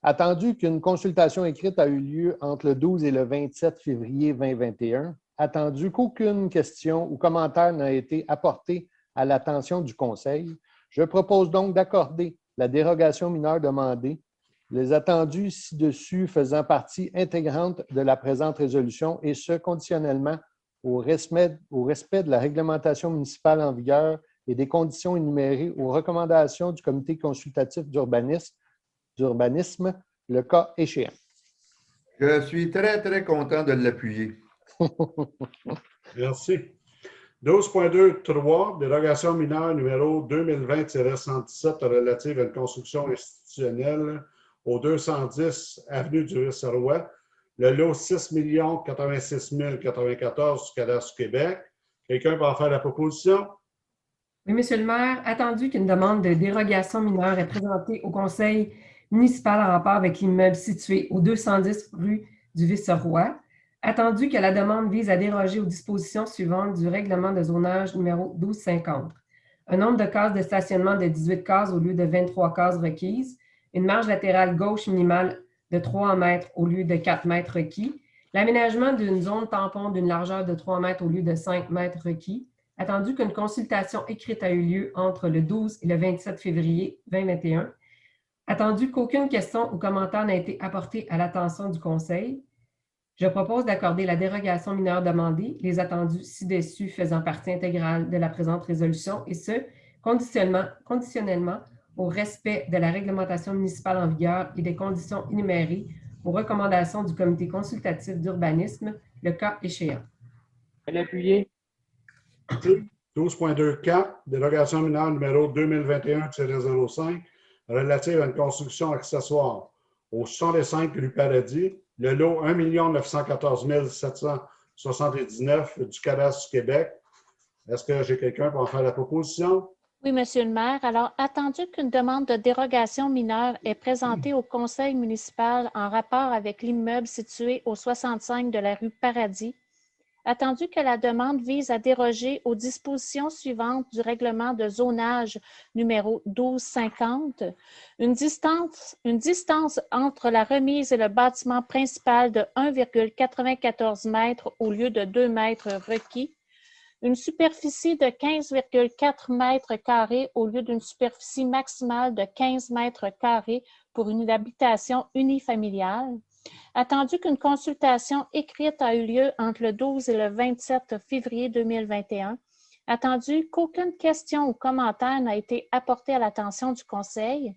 Attendu qu'une consultation écrite a eu lieu entre le 12 et le 27 février 2021, attendu qu'aucune question ou commentaire n'a été apporté à l'attention du Conseil, je propose donc d'accorder la dérogation mineure demandée, les attendus ci-dessus faisant partie intégrante de la présente résolution, et ce conditionnellement au respect de la réglementation municipale en vigueur et des conditions énumérées aux recommandations du comité consultatif d'urbanisme, le cas échéant. Je suis très, très content de l'appuyer. Merci. 12.2.3, dérogation mineure numéro 2020-117 relative à une construction institutionnelle au 210 avenue du Vice-Roi, le lot 6 086 094 du cadastre du Québec. Quelqu'un peut en faire la proposition? Oui, Monsieur le maire, attendu qu'une demande de dérogation mineure est présentée au conseil municipal en rapport avec l'immeuble situé au 210 rue du Vice-Roi, attendu que la demande vise à déroger aux dispositions suivantes du règlement de zonage numéro 1250. Un nombre de cases de stationnement de 18 cases au lieu de 23 cases requises, une marge latérale gauche minimale de 3 mètres au lieu de 4 mètres requis, l'aménagement d'une zone tampon d'une largeur de 3 mètres au lieu de 5 mètres requis, attendu qu'une consultation écrite a eu lieu entre le 12 et le 27 février 2021, attendu qu'aucune question ou commentaire n'a été apporté à l'attention du Conseil, je propose d'accorder la dérogation mineure demandée, les attendus ci-dessus faisant partie intégrale de la présente résolution, et ce, conditionnellement au respect de la réglementation municipale en vigueur et des conditions énumérées aux recommandations du comité consultatif d'urbanisme, le cas échéant. Je vais l'appuyer. 12.2.4, dérogation mineure numéro 2021-05 relative à une construction accessoire au 65 rue Paradis, le lot 1 914 779 du cadastre du Québec. Est-ce que j'ai quelqu'un pour en faire la proposition? Oui, Monsieur le maire. Alors, attendu qu'une demande de dérogation mineure est présentée au conseil municipal en rapport avec l'immeuble situé au 65 de la rue Paradis, attendu que la demande vise à déroger aux dispositions suivantes du règlement de zonage numéro 1250, une distance entre la remise et le bâtiment principal de 1,94 mètres au lieu de 2 mètres requis, une superficie de 15,4 mètres carrés au lieu d'une superficie maximale de 15 mètres carrés pour une habitation unifamiliale. Attendu qu'une consultation écrite a eu lieu entre le 12 et le 27 février 2021, attendu qu'aucune question ou commentaire n'a été apporté à l'attention du Conseil,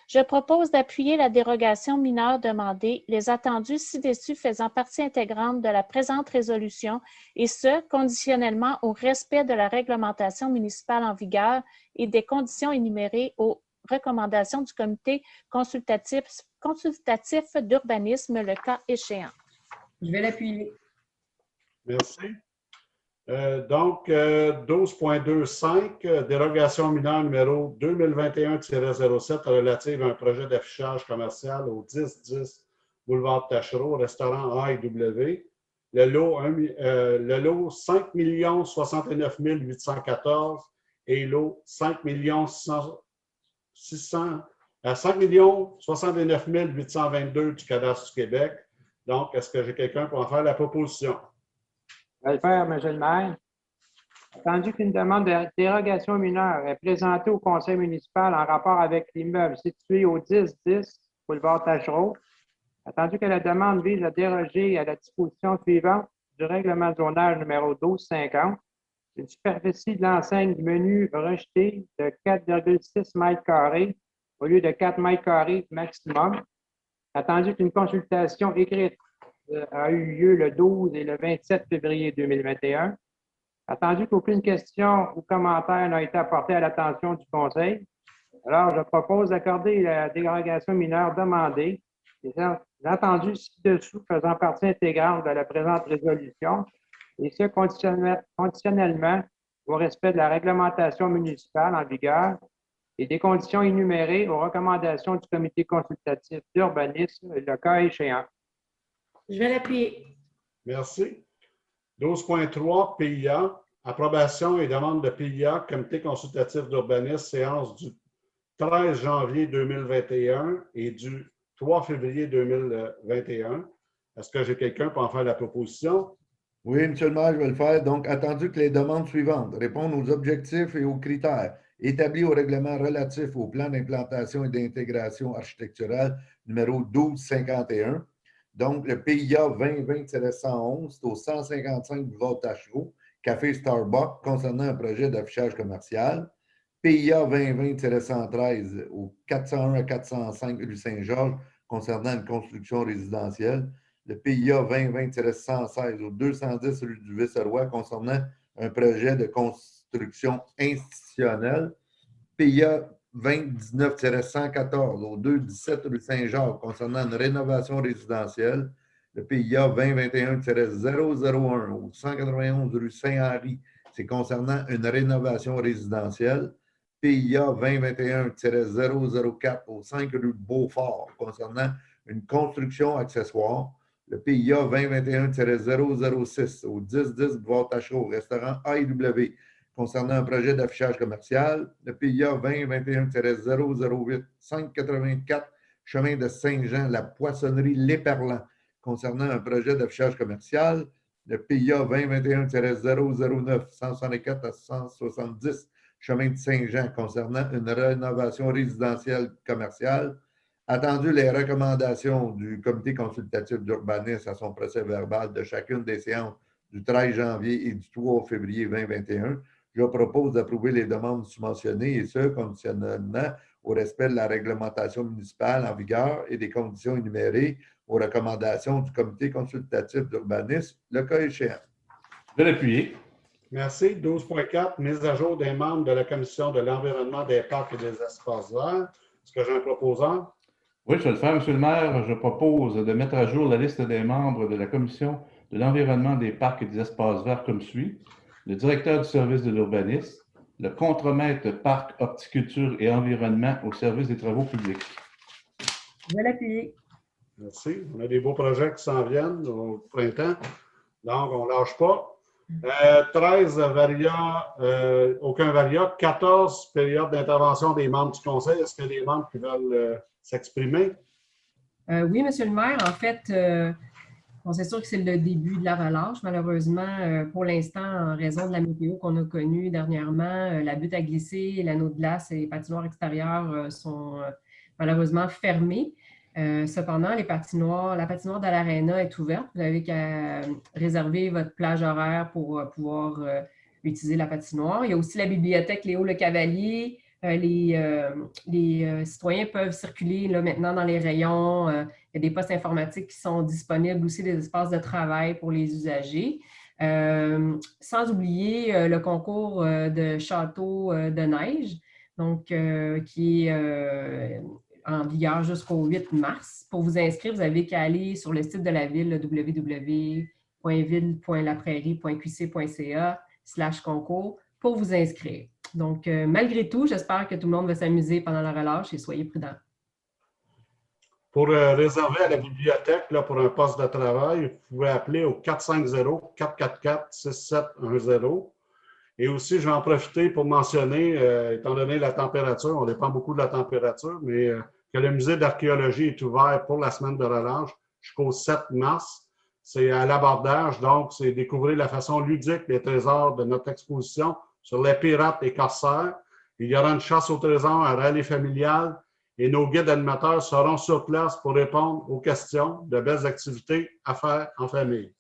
je propose d'appuyer la dérogation mineure demandée, les attendus ci-dessus faisant partie intégrante de la présente résolution, et ce, conditionnellement au respect de la réglementation municipale en vigueur et des conditions énumérées aux recommandations du comité consultatif d'urbanisme, le cas échéant. Je vais l'appuyer. Merci. Donc, 12.25, dérogation mineure numéro 2021-07 relative à un projet d'affichage commercial au 1010 boulevard Tachereau, restaurant A&W. Le lot 5 069 814 et lot 5 069 822 du cadastre du Québec. Donc, est-ce que j'ai quelqu'un pour en faire la proposition? Je vais le faire, M. le maire. Attendu qu'une demande de dérogation mineure est présentée au conseil municipal en rapport avec l'immeuble situé au 1010 boulevard Tachereau, attendu que la demande vise à déroger à la disposition suivante du règlement de zonage numéro 1250, une superficie de l'enseigne du menu rejeté de 4,6 mètres carrés au lieu de 4 mètres carrés maximum, attendu qu'une consultation écrite a eu lieu le 12 et le 27 février 2021. Attendu qu'aucune question ou commentaire n'a été apporté à l'attention du Conseil, alors je propose d'accorder la dérogation mineure demandée, les entendus ci-dessous faisant partie intégrante de la présente résolution, et ce conditionnellement au respect de la réglementation municipale en vigueur et des conditions énumérées aux recommandations du comité consultatif d'urbanisme, le cas échéant. Je vais l'appuyer. Merci. 12.3, PIA. Approbation et demande de PIA, Comité consultatif d'urbanisme, séance du 13 janvier 2021 et du 3 février 2021. Est-ce que j'ai quelqu'un pour en faire la proposition? Oui, M. le maire, je vais le faire. Donc, attendu que les demandes suivantes répondent aux objectifs et aux critères établis au règlement relatif au plan d'implantation et d'intégration architecturale numéro 1251. Donc, le PIA 2020-111, c'est au 155 boulevard Tachereau, Café Starbucks, concernant un projet d'affichage commercial. PIA 2020-113 au 401 à 405 rue Saint-Georges, concernant une construction résidentielle. Le PIA 2020-116 au 210 rue du Vice-Roi, concernant un projet de construction institutionnelle. PIA 2019-114 au 217 rue Saint-Jacques, concernant une rénovation résidentielle. Le PIA 2021-001 au 191 rue Saint-Henri, c'est concernant une rénovation résidentielle. PIA 2021-004 au 5 rue Beaufort, concernant une construction accessoire. Le PIA 2021-006 au 1010 boulevard Tachereau, restaurant A&W, concernant un projet d'affichage commercial. Le PIA 2021-008, 584 chemin de Saint-Jean, la poissonnerie L'Éperlant, concernant un projet d'affichage commercial. Le PIA 2021-009, 164 à 170 chemin de Saint-Jean, concernant une rénovation résidentielle commerciale. Attendu les recommandations du comité consultatif d'urbanisme à son procès verbal de chacune des séances du 13 janvier et du 3 février 2021, je propose d'approuver les demandes subventionnées et ce, conditionnellement au respect de la réglementation municipale en vigueur et des conditions énumérées aux recommandations du comité consultatif d'urbanisme, le cas échéant. Je vais l'appuyer. Merci. 12.4, mise à jour des membres de la Commission de l'environnement, des parcs et des espaces verts. Est-ce que j'ai un proposant? Oui, je vais le faire, M. le maire. Je propose de mettre à jour la liste des membres de la Commission de l'environnement, des parcs et des espaces verts comme suit. le directeur du service de l'urbanisme, le contremaître parc, horticulture et environnement au service des travaux publics. Je vais l'appuyer. Merci. On a des beaux projets qui s'en viennent au printemps. Donc, on ne lâche pas. 13 variants, aucun variant. 14 périodes d'intervention des membres du conseil. Est-ce qu'il y a des membres qui veulent s'exprimer? Oui, Monsieur le maire. En fait, c'est sûr que c'est le début de la relâche. Malheureusement, pour l'instant, en raison de la météo qu'on a connue dernièrement, la butte à glisser, l'anneau de glace et les patinoires extérieures sont malheureusement fermées. Cependant, la patinoire de l'Arena est ouverte. Vous n'avez qu'à réserver votre plage horaire pour pouvoir utiliser la patinoire. Il y a aussi la bibliothèque Léo Le Cavalier. Les citoyens peuvent circuler là, maintenant dans les rayons. Il y a des postes informatiques qui sont disponibles, aussi des espaces de travail pour les usagers. Sans oublier le concours de château de neige, donc qui est en vigueur jusqu'au 8 mars. Pour vous inscrire, vous avez qu'à aller sur le site de la ville, www.ville.laprairie.qc.ca/concours pour vous inscrire. Donc, malgré tout, j'espère que tout le monde va s'amuser pendant la relâche et soyez prudents. Pour réserver à la bibliothèque là, pour un poste de travail, vous pouvez appeler au 450-444-6710. Et aussi, je vais en profiter pour mentionner, étant donné la température, on dépend beaucoup de la température, mais que le musée d'archéologie est ouvert pour la semaine de relâche jusqu'au 7 mars. C'est à l'abordage, donc c'est découvrir la façon ludique des trésors de notre exposition sur les pirates et corsaires. Il y aura une chasse au trésor, un rallye familial et nos guides animateurs seront sur place pour répondre aux questions, de belles activités à faire en famille.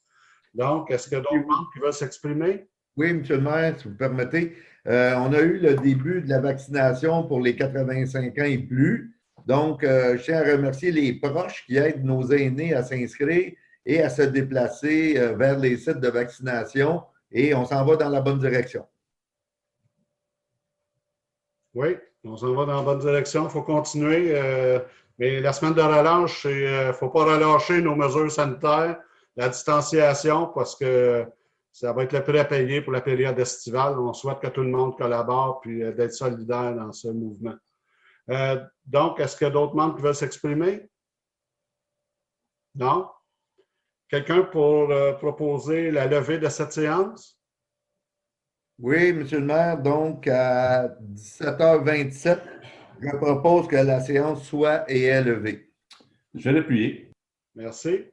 Donc, est-ce qu'il y a d'autres membres qui veulent s'exprimer? Oui, M. le maire, si vous permettez. On a eu le début de la vaccination pour les 85 ans et plus. Donc, je tiens à remercier les proches qui aident nos aînés à s'inscrire et à se déplacer vers les sites de vaccination. Et on s'en va dans la bonne direction. Oui, on s'en va dans la bonne direction. Il faut continuer. Mais la semaine de relâche, il ne faut pas relâcher nos mesures sanitaires, la distanciation, parce que ça va être le prix à payer pour la période estivale. On souhaite que tout le monde collabore puis d'être solidaire dans ce mouvement. Donc, est-ce qu'il y a d'autres membres qui veulent s'exprimer? Non? Quelqu'un pour proposer la levée de cette séance? Oui, M. le maire, donc à 17h27, je propose que la séance soit et est levée. Je vais l'appuyer. Merci.